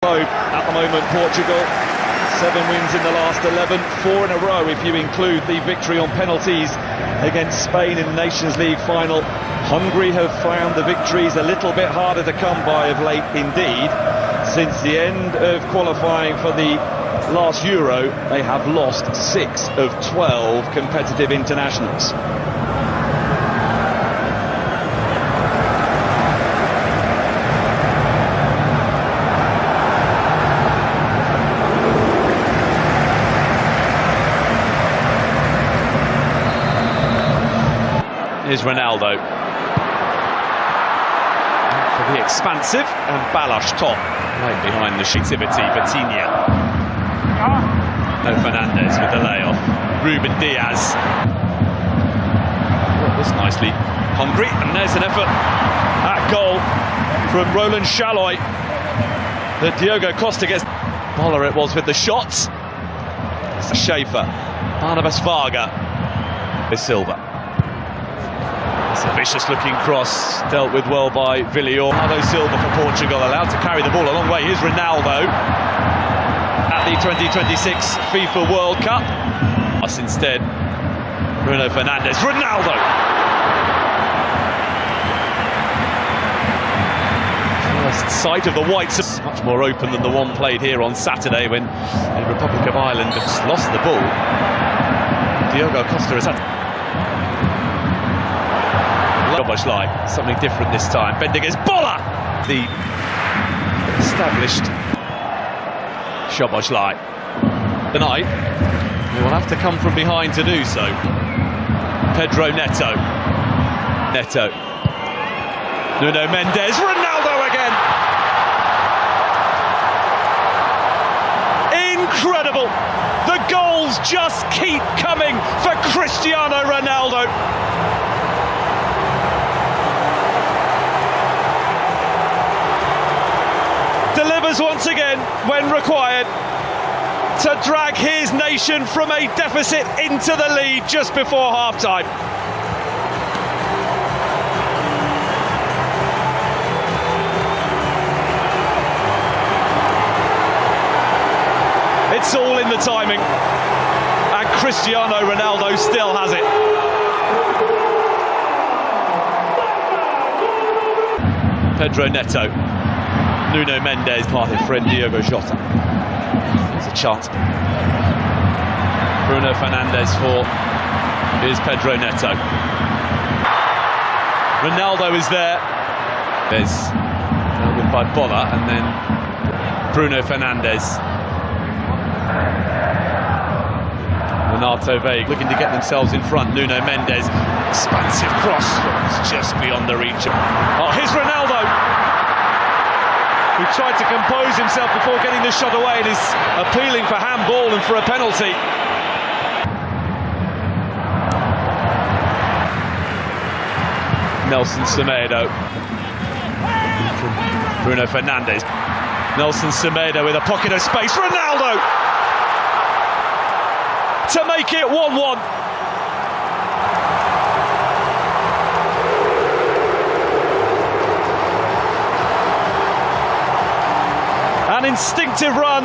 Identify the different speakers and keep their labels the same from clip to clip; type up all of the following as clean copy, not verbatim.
Speaker 1: At the moment, Portugal, 7 wins in the last 11, 4 in a row if you include the victory on penalties against Spain in the Nations League final. Hungary have found the victories a little bit harder to come by of late indeed. Since the end of qualifying for the last Euro, they have lost 6 of 12 competitive internationals.
Speaker 2: Here's Ronaldo for the expansive and Balas top right behind the shootivity. Vitinha, no Fernandez with the layoff. Ruben Diaz, this nicely Hungary, and there's an effort at goal from Roland Chaloy that Diogo Costa gets. Boller it was with the shots. It's Schaefer, Barnabas Varga, Silva. It's a vicious-looking cross, dealt with well by Villior. Bernardo Silva for Portugal, allowed to carry the ball a long way. Here's Ronaldo at the 2026 FIFA World Cup. Instead, Bruno Fernandes. Ronaldo! First sight of the whites. Much more open than the one played here on Saturday when the Republic of Ireland has lost the ball. Diogo Costa has had something different this time. Bending his Boller! The established Szoboszlai. Tonight, he will have to come from behind to do so. Pedro Neto. Nuno Mendes. Ronaldo again! Incredible! The goals just keep coming for Cristiano Ronaldo. Delivers once again when required to drag his nation from a deficit into the lead just before half-time. It's all in the timing, and Cristiano Ronaldo still has it. Pedro Neto. Nuno Mendes, part of friend Diogo Jota. There's a chance. Bruno Fernandes for here's Pedro Neto. Ronaldo is there. There's with by Boller, and then Bruno Fernandes. Renato Veiga looking to get themselves in front. Nuno Mendes, expansive cross. It's just beyond the reach. Oh, here's Ronaldo, who tried to compose himself before getting the shot away and is appealing for handball and for a penalty. Nelson Semedo from Bruno Fernandes. Nelson Semedo with a pocket of space. Ronaldo to make it 1-1. An instinctive run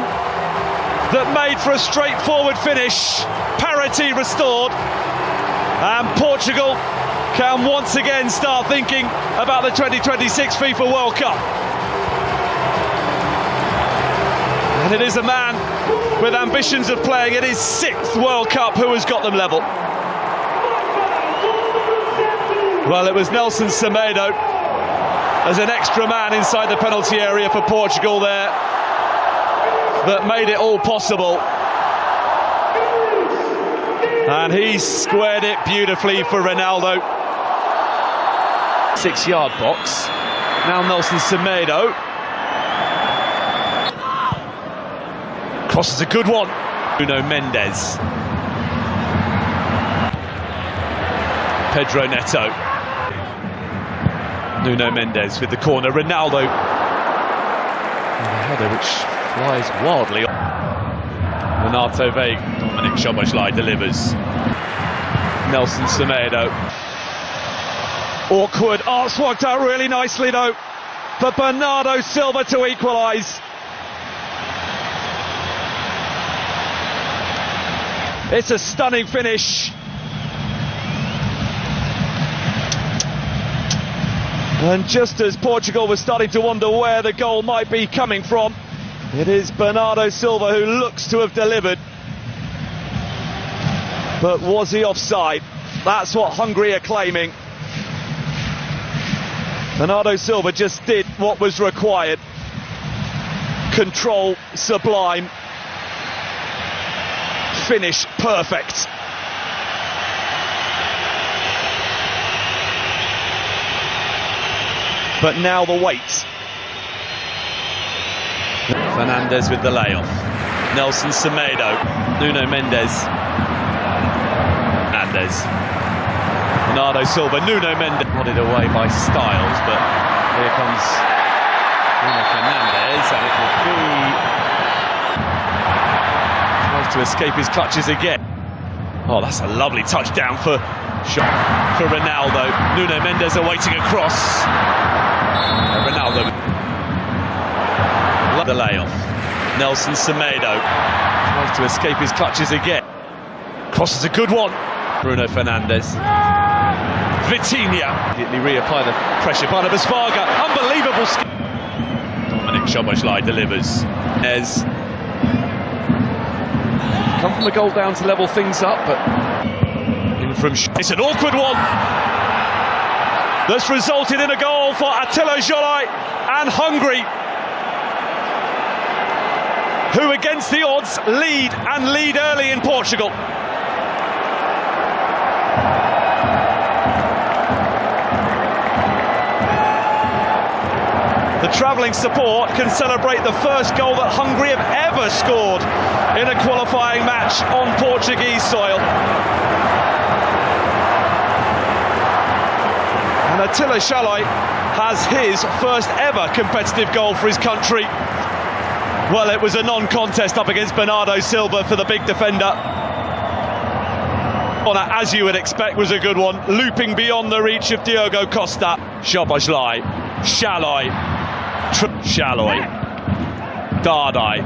Speaker 2: that made for a straightforward finish. Parity restored, and Portugal can once again start thinking about the 2026 FIFA World Cup. And it is a man with ambitions of playing in his 6th World Cup who has got them level. Well, it was Nelson Semedo as an extra man inside the penalty area for Portugal there that made it all possible, and he squared it beautifully for Ronaldo. 6-yard box. Now Nelson Semedo crosses a good one. Nuno Mendes. Pedro Neto. Nuno Mendes with the corner. Ronaldo. And a header which flies wildly. Renato Veiga. Dominic Szoboszlai delivers. Nelson Semedo. Awkward. Oh, it's worked out really nicely though for Bernardo Silva to equalise.
Speaker 1: It's a stunning finish. And just as Portugal was starting to wonder where the goal might be coming from, it is Bernardo Silva who looks to have delivered. But was he offside? That's what Hungary are claiming. Bernardo Silva just did what was required. Control sublime. Finish perfect. But now the wait.
Speaker 2: Fernandez with the layoff. Nelson Semedo. Nuno Mendes. Fernandez. Bernardo Silva. Nuno Mendes. Nodded away by Styles, but here comes Nuno Fernandez, and it will be... tries to escape his clutches again. Oh, that's a lovely touchdown for Ronaldo. Nuno Mendes awaiting a cross. Ronaldo. The layoff. Nelson Semedo tries to escape his clutches again. Cross is a good one. Bruno Fernandes. Vitinha. Immediately reapply the pressure. Barnabas Varga. Unbelievable skill. Dominic Szoboszlai delivers. As come from a goal down to level things up, but in from it's an awkward one. That's resulted in a goal for Attila Zsolai and Hungary, who against the odds lead early in Portugal. The travelling support can celebrate the first goal that Hungary have ever scored in a qualifying match on Portuguese soil. And Attila Zsolai has his first ever competitive goal for his country. Well, it was a non-contest up against Bernardo Silva for the big defender. As you would expect, was a good one, looping beyond the reach of Diogo Costa. Szoboszlai, Shaloi, Dardai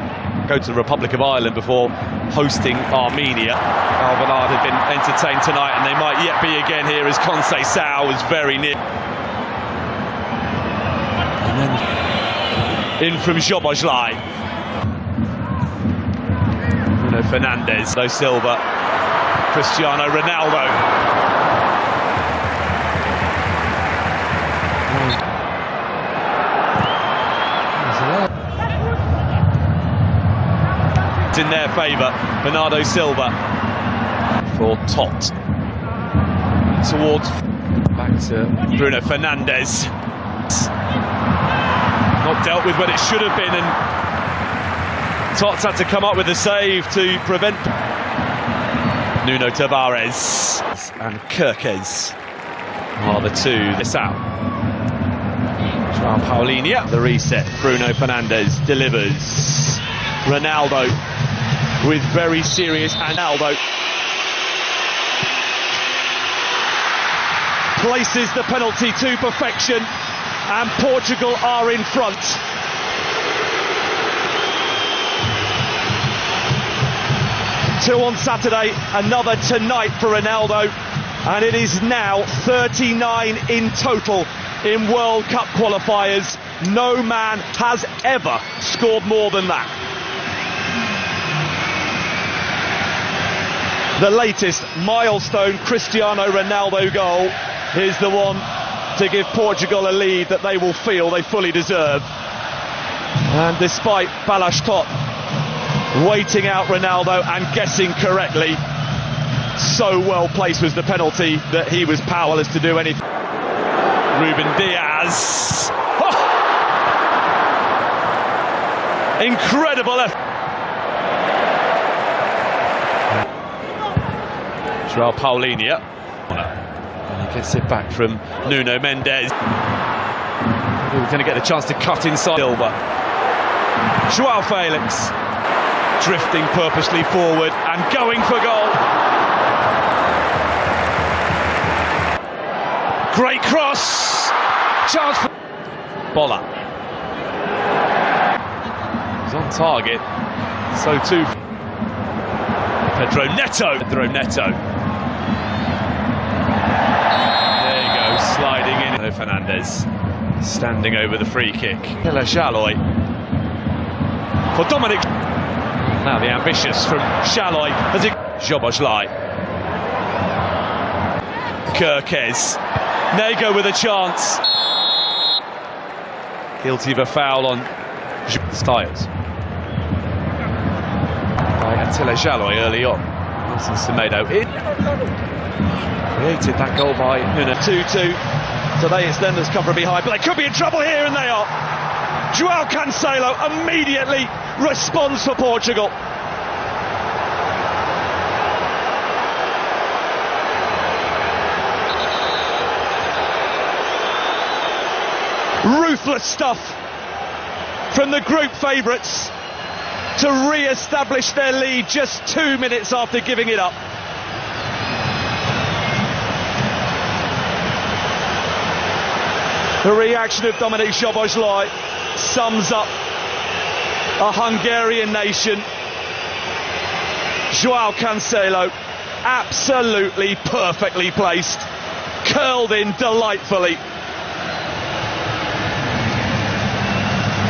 Speaker 2: go to the Republic of Ireland before hosting Armenia. Alvanad had been entertained tonight, and they might yet be again here as Conceição was very near. And then in from Szoboszlai. Bruno Fernandes, no Silva, Cristiano Ronaldo. In their favour, Bernardo Silva for Tot towards back to Bruno Fernandes. Not dealt with when it should have been, and Tots had to come up with a save to prevent. Nuno Tavares and Kirkes are the two. This out. João Paulinho, the reset. Bruno Fernandes delivers. Ronaldo with very serious, and Ronaldo places the penalty to perfection, and Portugal are in front. Two on Saturday, another tonight for Ronaldo, and it is now 39 in total in World Cup qualifiers. No man has ever scored more than that. The latest milestone Cristiano Ronaldo goal is the one to give Portugal a lead that they will feel they fully deserve. And despite Balázs Tot waiting out Ronaldo and guessing correctly, so well placed was the penalty that he was powerless to do anything. Ruben Diaz. Oh! Incredible effort. João Paulinho, and he gets it back from Nuno Mendes. We're going to get the chance to cut inside Silva. João Felix drifting purposely forward and going for goal. Great cross. Chance for Bola. He's on target. So too. Pedro Neto. There you go, sliding in. Fernandez standing over the free kick. Hila Xaloy for Dominic. Now the ambitious from Xaloy as it Zhobozlai. Kirkez. Nego with a chance. Guilty of a foul on Styles. By Attila Xaloy early on. Nelson Semedo in. Created that goal by Nuna.
Speaker 1: 2-2. Today it's them that's come from behind, but they could be in trouble here, and they are. João Cancelo immediately responds for Portugal. Ruthless stuff from the group favourites to re-establish their lead just 2 minutes after giving it up. The reaction of Dominic Szoboszlai sums up a Hungarian nation. João Cancelo, absolutely perfectly placed, curled in delightfully.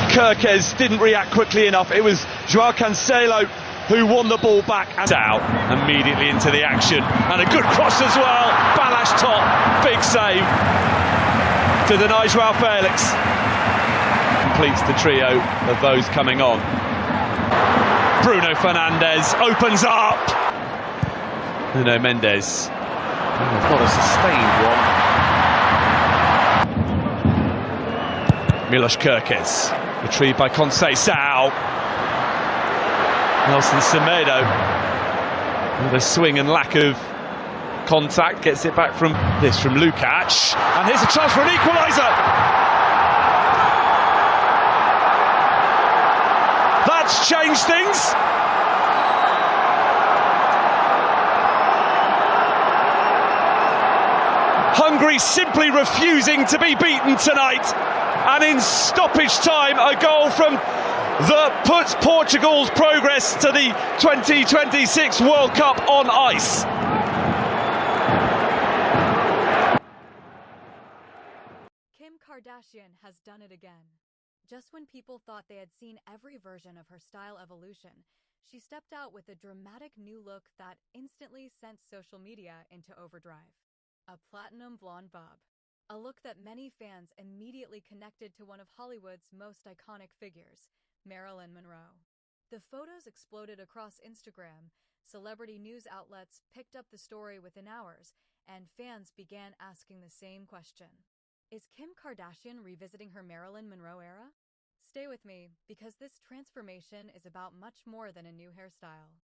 Speaker 1: Kirkez didn't react quickly enough. It was João Cancelo who won the ball back. And
Speaker 2: out immediately into the action, and a good cross as well. Balash top, big save to deny João Felix. Completes the trio of those coming on. Bruno Fernandes opens up. Nuno Mendes. They've got a sustained one. Milos Kirkez. Retrieved by Conceição. Nelson Semedo with a swing and lack of contact, gets it back from Lukac, and here's a chance for an equaliser. That's changed things. Hungary simply refusing to be beaten tonight, and in stoppage time a goal from that puts Portugal's progress to the 2026 World Cup on ice.
Speaker 3: Kim Kardashian has done it again. Just when people thought they had seen every version of her style evolution, she stepped out with a dramatic new look that instantly sent social media into overdrive. A platinum blonde bob. A look that many fans immediately connected to one of Hollywood's most iconic figures, Marilyn Monroe. The photos exploded across Instagram, celebrity news outlets picked up the story within hours, and fans began asking the same question. Is Kim Kardashian revisiting her Marilyn Monroe era? Stay with me, because this transformation is about much more than a new hairstyle.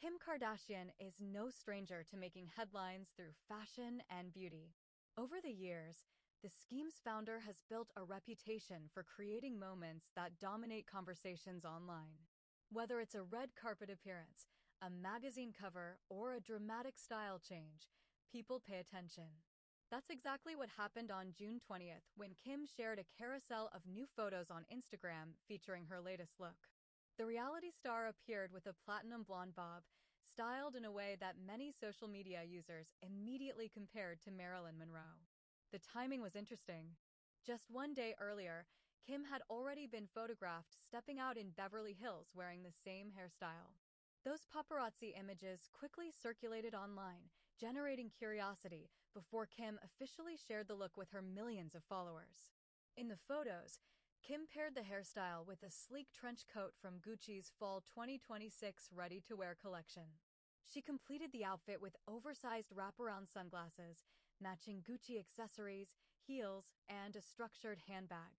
Speaker 3: Kim Kardashian is no stranger to making headlines through fashion and beauty. Over the years, the scheme's founder has built a reputation for creating moments that dominate conversations online. Whether it's a red carpet appearance, a magazine cover, or a dramatic style change, people pay attention. That's exactly what happened on June 20th when Kim shared a carousel of new photos on Instagram featuring her latest look. The reality star appeared with a platinum blonde bob, styled in a way that many social media users immediately compared to Marilyn Monroe. The timing was interesting. Just one day earlier, Kim had already been photographed stepping out in Beverly Hills wearing the same hairstyle. Those paparazzi images quickly circulated online, generating curiosity before Kim officially shared the look with her millions of followers. In the photos, Kim paired the hairstyle with a sleek trench coat from Gucci's Fall 2026 ready-to-wear collection. She completed the outfit with oversized wraparound sunglasses, matching Gucci accessories, heels, and a structured handbag.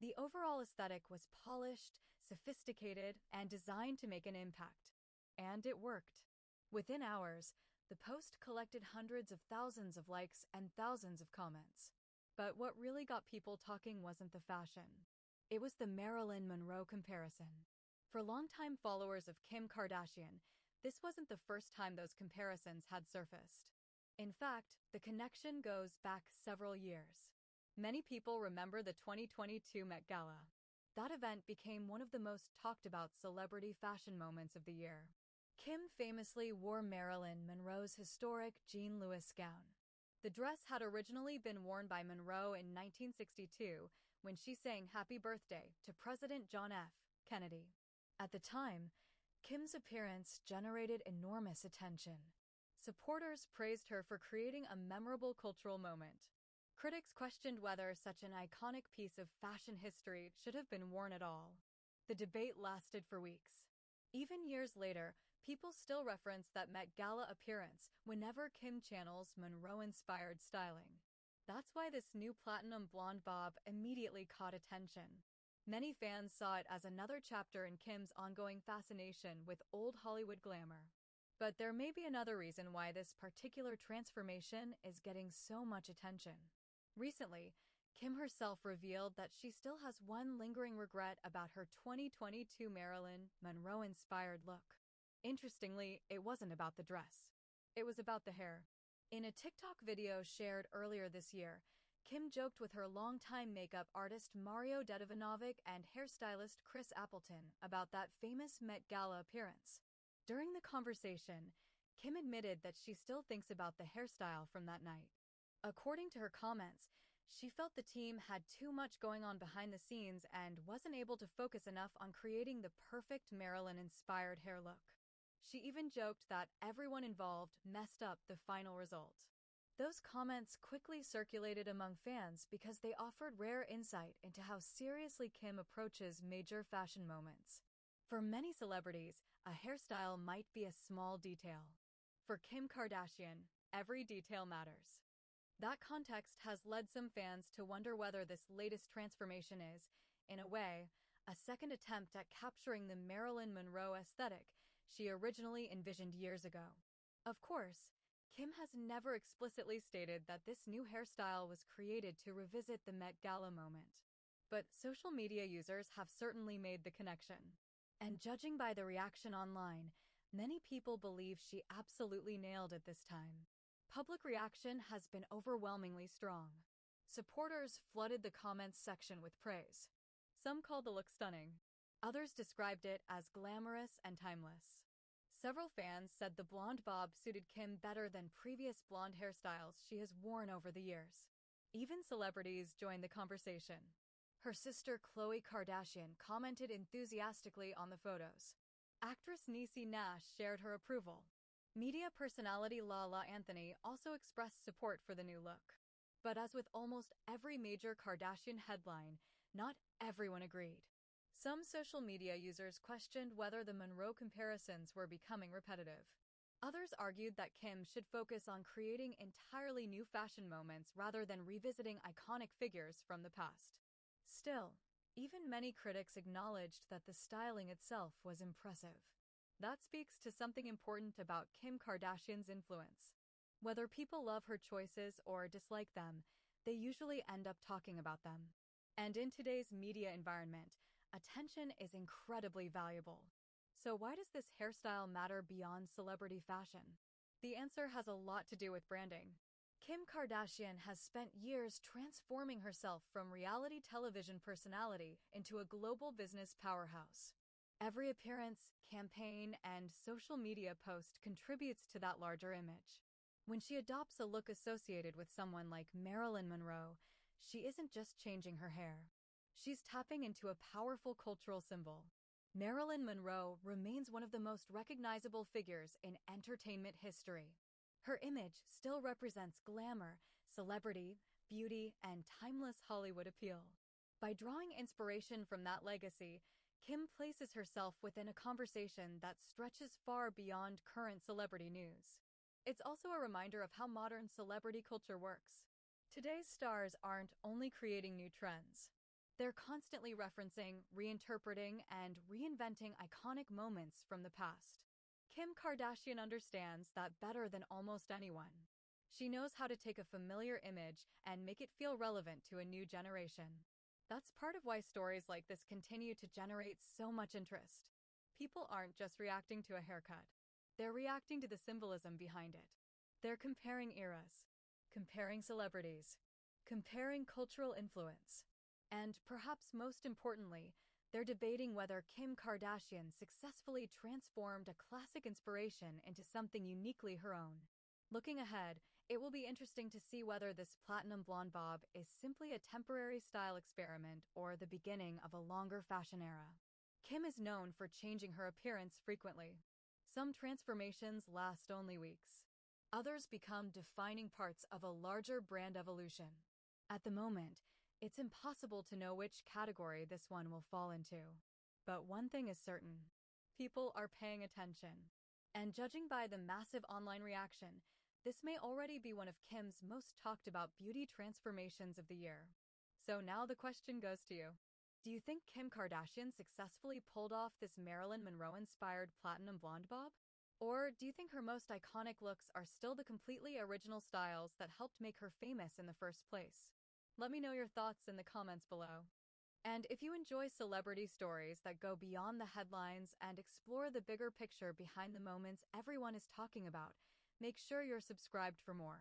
Speaker 3: The overall aesthetic was polished, sophisticated, and designed to make an impact. And it worked. Within hours, the post collected hundreds of thousands of likes and thousands of comments. But what really got people talking wasn't the fashion. It was the Marilyn Monroe comparison. For longtime followers of Kim Kardashian, this wasn't the first time those comparisons had surfaced. In fact, the connection goes back several years. Many people remember the 2022 Met Gala. That event became one of the most talked about celebrity fashion moments of the year. Kim famously wore Marilyn Monroe's historic Jean Louis gown. The dress had originally been worn by Monroe in 1962 when she sang Happy Birthday to President John F. Kennedy. At the time, Kim's appearance generated enormous attention. Supporters praised her for creating a memorable cultural moment. Critics questioned whether such an iconic piece of fashion history should have been worn at all. The debate lasted for weeks. Even years later, people still reference that Met Gala appearance whenever Kim channels Monroe-inspired styling. That's why this new platinum blonde bob immediately caught attention. Many fans saw it as another chapter in Kim's ongoing fascination with old Hollywood glamour. But there may be another reason why this particular transformation is getting so much attention. Recently, Kim herself revealed that she still has one lingering regret about her 2022 Marilyn Monroe-inspired look. Interestingly, it wasn't about the dress. It was about the hair. In a TikTok video shared earlier this year, Kim joked with her longtime makeup artist Mario Dedivanovic and hairstylist Chris Appleton about that famous Met Gala appearance. During the conversation, Kim admitted that she still thinks about the hairstyle from that night. According to her comments, she felt the team had too much going on behind the scenes and wasn't able to focus enough on creating the perfect Marilyn-inspired hair look. She even joked that everyone involved messed up the final result. Those comments quickly circulated among fans because they offered rare insight into how seriously Kim approaches major fashion moments. For many celebrities, a hairstyle might be a small detail. For Kim Kardashian, every detail matters. That context has led some fans to wonder whether this latest transformation is, in a way, a second attempt at capturing the Marilyn Monroe aesthetic she originally envisioned years ago. Of course, Kim has never explicitly stated that this new hairstyle was created to revisit the Met Gala moment. But social media users have certainly made the connection. And judging by the reaction online, many people believe she absolutely nailed it this time. Public reaction has been overwhelmingly strong. Supporters flooded the comments section with praise. Some called the look stunning. Others described it as glamorous and timeless. Several fans said the blonde bob suited Kim better than previous blonde hairstyles she has worn over the years. Even celebrities joined the conversation. Her sister Khloe Kardashian commented enthusiastically on the photos. Actress Niecy Nash shared her approval. Media personality Lala Anthony also expressed support for the new look. But as with almost every major Kardashian headline, not everyone agreed. Some social media users questioned whether the Monroe comparisons were becoming repetitive. Others argued that Kim should focus on creating entirely new fashion moments rather than revisiting iconic figures from the past. Still, even many critics acknowledged that the styling itself was impressive. That speaks to something important about Kim Kardashian's influence. Whether people love her choices or dislike them, they usually end up talking about them. And in today's media environment, attention is incredibly valuable. So why does this hairstyle matter beyond celebrity fashion? The answer has a lot to do with branding. Kim Kardashian has spent years transforming herself from reality television personality into a global business powerhouse. Every appearance, campaign, and social media post contributes to that larger image. When she adopts a look associated with someone like Marilyn Monroe, she isn't just changing her hair. She's tapping into a powerful cultural symbol. Marilyn Monroe remains one of the most recognizable figures in entertainment history. Her image still represents glamour, celebrity, beauty, and timeless Hollywood appeal. By drawing inspiration from that legacy, Kim places herself within a conversation that stretches far beyond current celebrity news. It's also a reminder of how modern celebrity culture works. Today's stars aren't only creating new trends. They're constantly referencing, reinterpreting, and reinventing iconic moments from the past. Kim Kardashian understands that better than almost anyone. She knows how to take a familiar image and make it feel relevant to a new generation. That's part of why stories like this continue to generate so much interest. People aren't just reacting to a haircut. They're reacting to the symbolism behind it. They're comparing eras, comparing celebrities, comparing cultural influence. And perhaps most importantly, They're debating whether Kim Kardashian successfully transformed a classic inspiration into something uniquely her own. Looking ahead, it will be interesting to see whether this platinum blonde bob is simply a temporary style experiment or the beginning of a longer fashion era. Kim is known for changing her appearance frequently. Some transformations last only weeks. Others become defining parts of a larger brand evolution. At the moment, it's impossible to know which category this one will fall into. But one thing is certain: people are paying attention. And judging by the massive online reaction, this may already be one of Kim's most talked about beauty transformations of the year. So now the question goes to you. Do you think Kim Kardashian successfully pulled off this Marilyn Monroe-inspired platinum blonde bob? Or do you think her most iconic looks are still the completely original styles that helped make her famous in the first place? Let me know your thoughts in the comments below. And if you enjoy celebrity stories that go beyond the headlines and explore the bigger picture behind the moments everyone is talking about, make sure you're subscribed for more.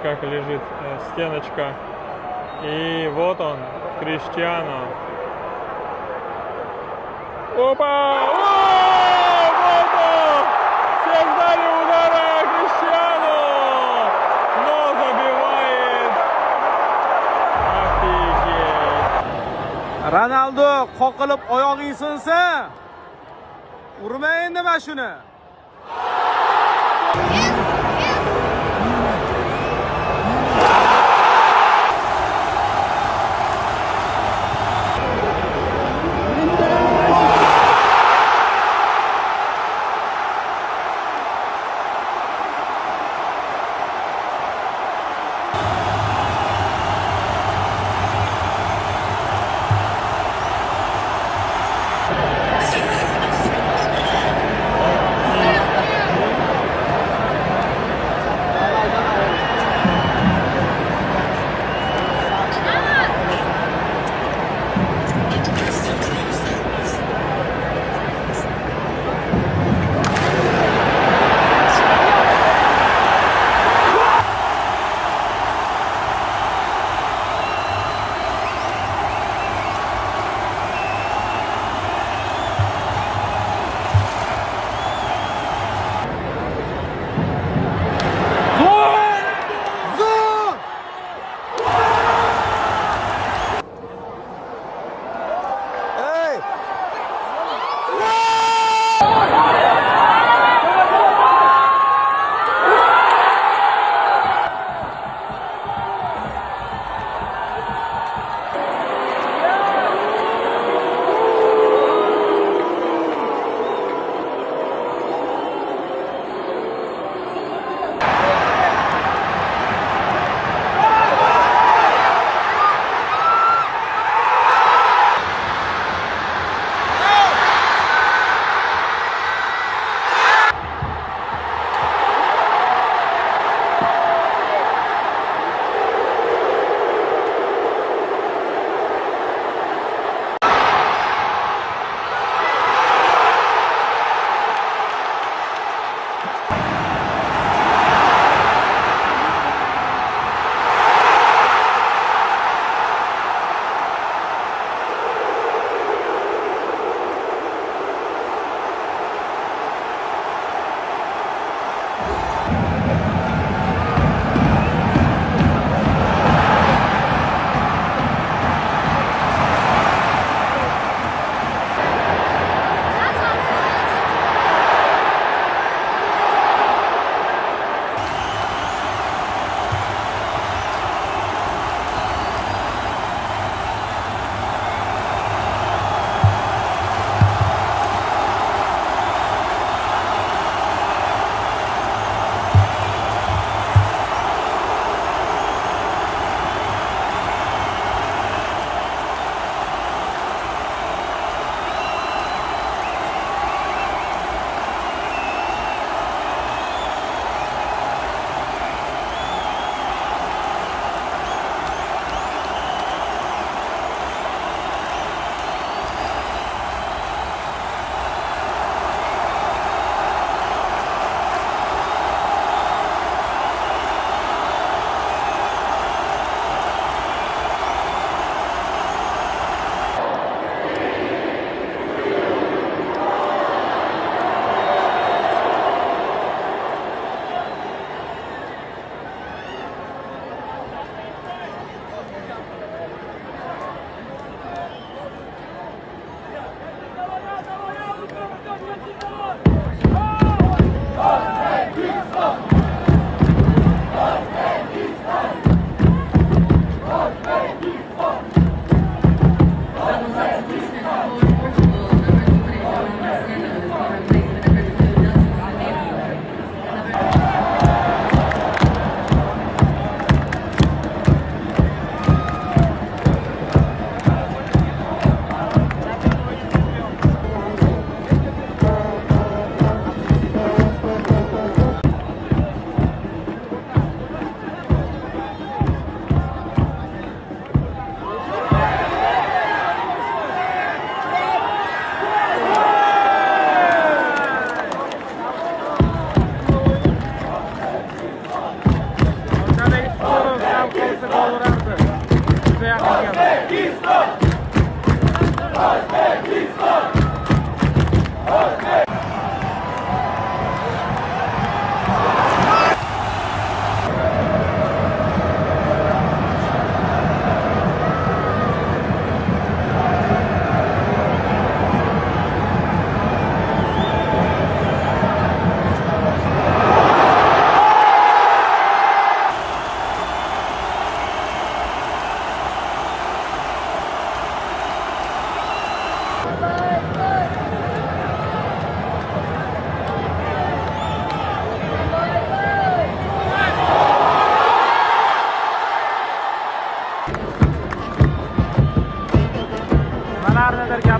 Speaker 4: Как лежит стеночка. И вот он, Криштиану. Опа! О, вот он! Все ждали удара Криштиану! Но забивает. Офигеть!
Speaker 5: Ronaldo qoqilib oyog'ing sinsa, urma endi mana shuni.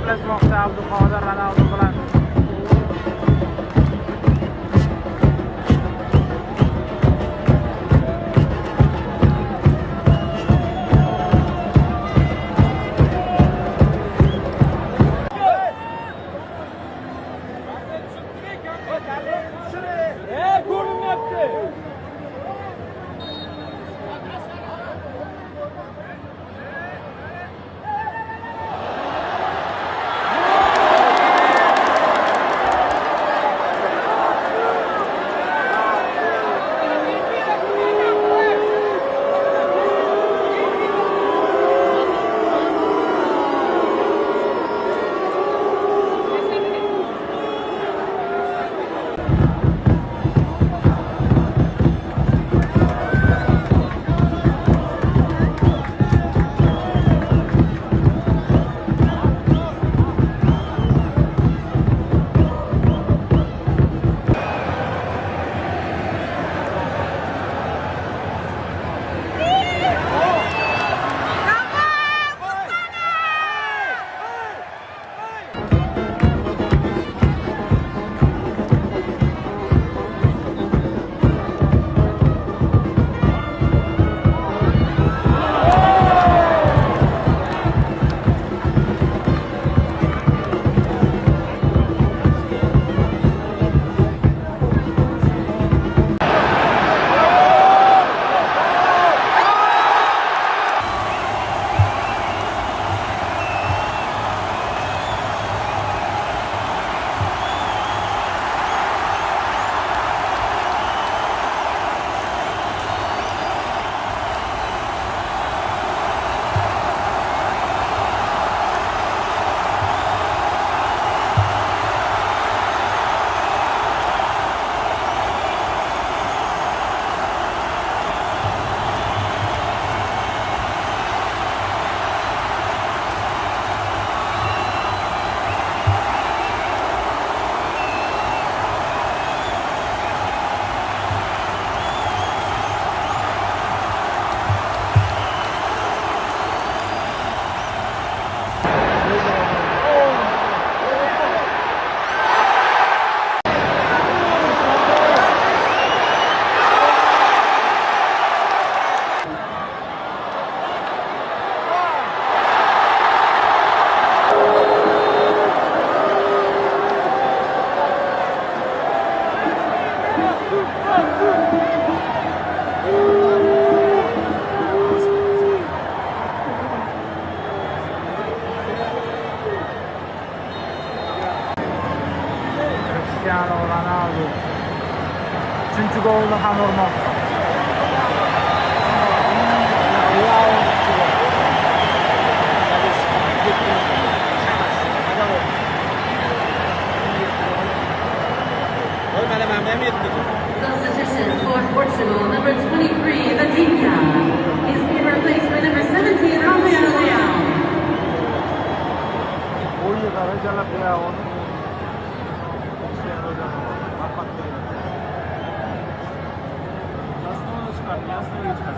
Speaker 5: gaplashmoqda Abduqodir Ronaldu bilan. Cristiano Ronaldo 3-chi golni ham urmoqda.
Speaker 6: Substitution for Portugal, number 23, Vitinha, is being replaced by number 17, Rafael Leão.
Speaker 5: Oyunu darajalab ya onu. Yastığı çıkart, yastığı çıkart.